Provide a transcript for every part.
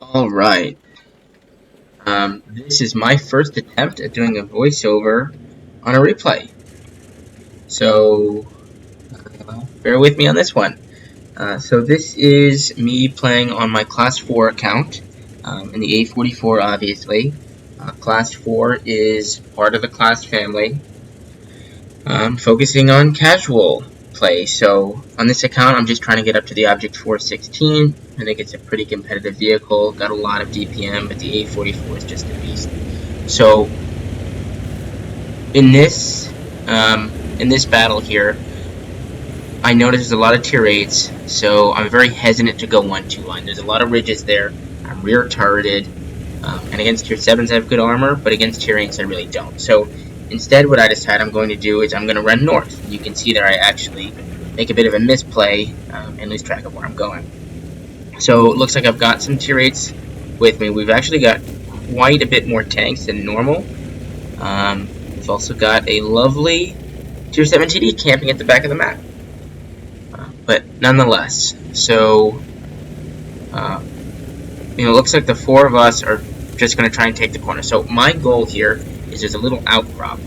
Alright, this is my first attempt at doing a voiceover on a replay. So, bear with me on this one. So this is me playing on my Class 4 account, in the A-44 obviously. Class 4 is part of the Class family, focusing on casual play. So on this account I'm just trying to get up to the Object 416. I think it's a pretty competitive vehicle, got a lot of DPM, but the A-44 is just a beast. So in this battle here, I notice there's a lot of tier 8s, so I'm very hesitant to go 1-2 line. There's a lot of ridges there. I'm rear turreted, and against tier 7s I have good armor, but against tier 8s I really don't. So instead what I decide I'm going to do is I'm going to run north. You can see there I actually make a bit of a misplay and lose track of where I'm going. So it looks like I've got some tier 8s with me. We've actually got quite a bit more tanks than normal. We've also got a lovely tier 7 TD camping at the back of the map. But nonetheless, so it looks like the four of us are just going to try and take the corner. So my goal here is there's a little outcrop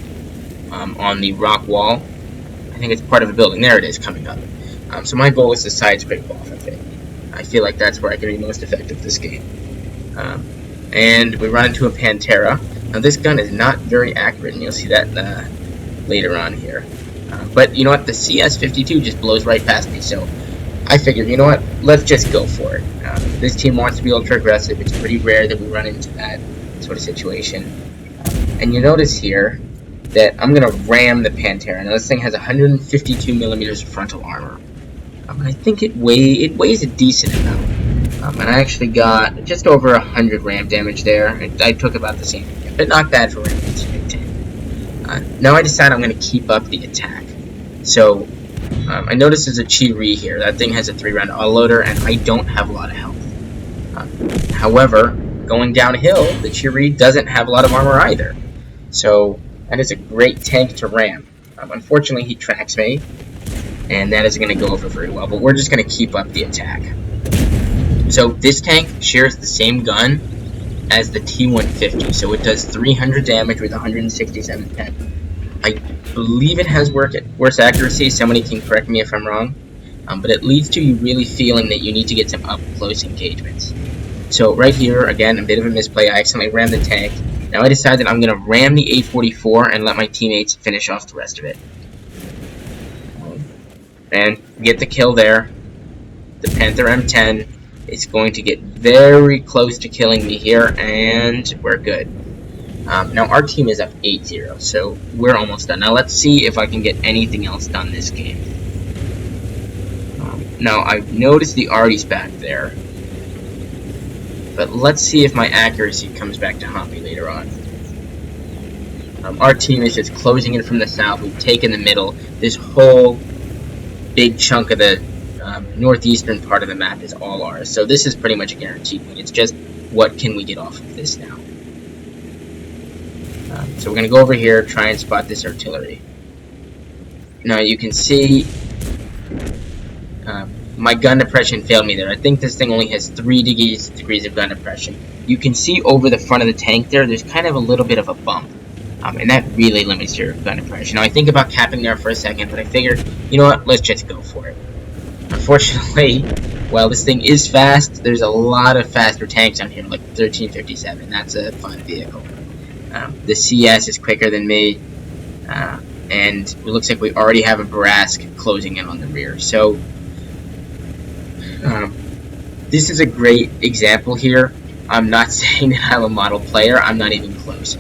on the rock wall. I think it's part of a building. There it is, coming up. So my goal is to side scrape off of it. I feel like that's where I can be most effective this game. And we run into a Pantera. Now this gun is not very accurate, and you'll see that later on here. But you know what, the CS-52 just blows right past me, so I figured, you know what, let's just go for it. This team wants to be ultra aggressive. It's pretty rare that we run into that sort of situation. And you notice here that I'm going to ram the Pantera. Now this thing has 152 millimeters of frontal armor. I think it weighs a decent amount. And I actually got just over 100 ram damage there. I took about the same, but not bad for ramming this big tank. Now I decide I'm going to keep up the attack. So I notice there's a Chi-Ri here. That thing has a 3-round autoloader, and I don't have a lot of health. However, going downhill, the Chi-Ri doesn't have a lot of armor either. So that is a great tank to ram. Unfortunately, he tracks me, and that isn't going to go over very well. But we're just going to keep up the attack. So this tank shares the same gun as the T-150, so it does 300 damage with 167 pep. I believe it has worse accuracy. Somebody can correct me if I'm wrong, but it leads to you really feeling that you need to get some up-close engagements. So right here, again, a bit of a misplay. I accidentally rammed the tank. Now I decide that I'm going to ram the A-44 and let my teammates finish off the rest of it. And get the kill there. The Panther M10 is going to get very close to killing me here, and we're good. Now our team is up 8-0, so we're almost done. Now let's see if I can get anything else done this game. Now I've noticed the Artie's back there, but let's see if my accuracy comes back to haunt me later on. Our team is just closing in from the south. We've taken the middle. This whole big chunk of the northeastern part of the map is all ours. So this is pretty much a guaranteed win. It's just what can we get off of this now. So we're going to go over here, try and spot this artillery. Now you can see my gun depression failed me there. I think this thing only has 3 degrees of gun depression. You can see over the front of the tank there's kind of a little bit of a bump. And that really limits your gun depression. Now I think about capping there for a second, but I figured, you know what, let's just go for it. Unfortunately, while this thing is fast, there's a lot of faster tanks on here, like 1357. That's a fun vehicle. The CS is quicker than me, and it looks like we already have a Barask closing in on the rear. So, this is a great example here. I'm not saying that I'm a model player, I'm not even close.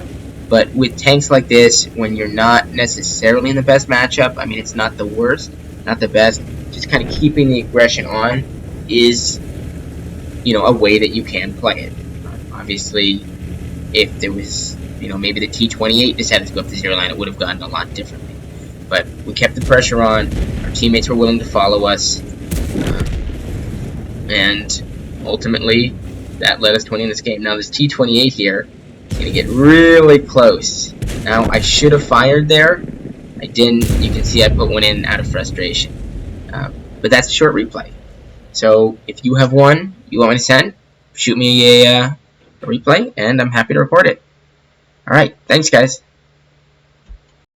But with tanks like this, when you're not necessarily in the best matchup, I mean, it's not the worst, not the best, just kind of keeping the aggression on is, a way that you can play it. Obviously, if there was, maybe the T-28 decided to go up the 0 line, it would have gone a lot differently. But we kept the pressure on, our teammates were willing to follow us, and ultimately, that led us to winning this game. Now this T-28 here is going to get really close. Now, I should have fired there. I didn't. You can see I put one in out of frustration. But that's a short replay. So if you have one you want me to send, shoot me a replay, and I'm happy to record it. Alright, thanks guys.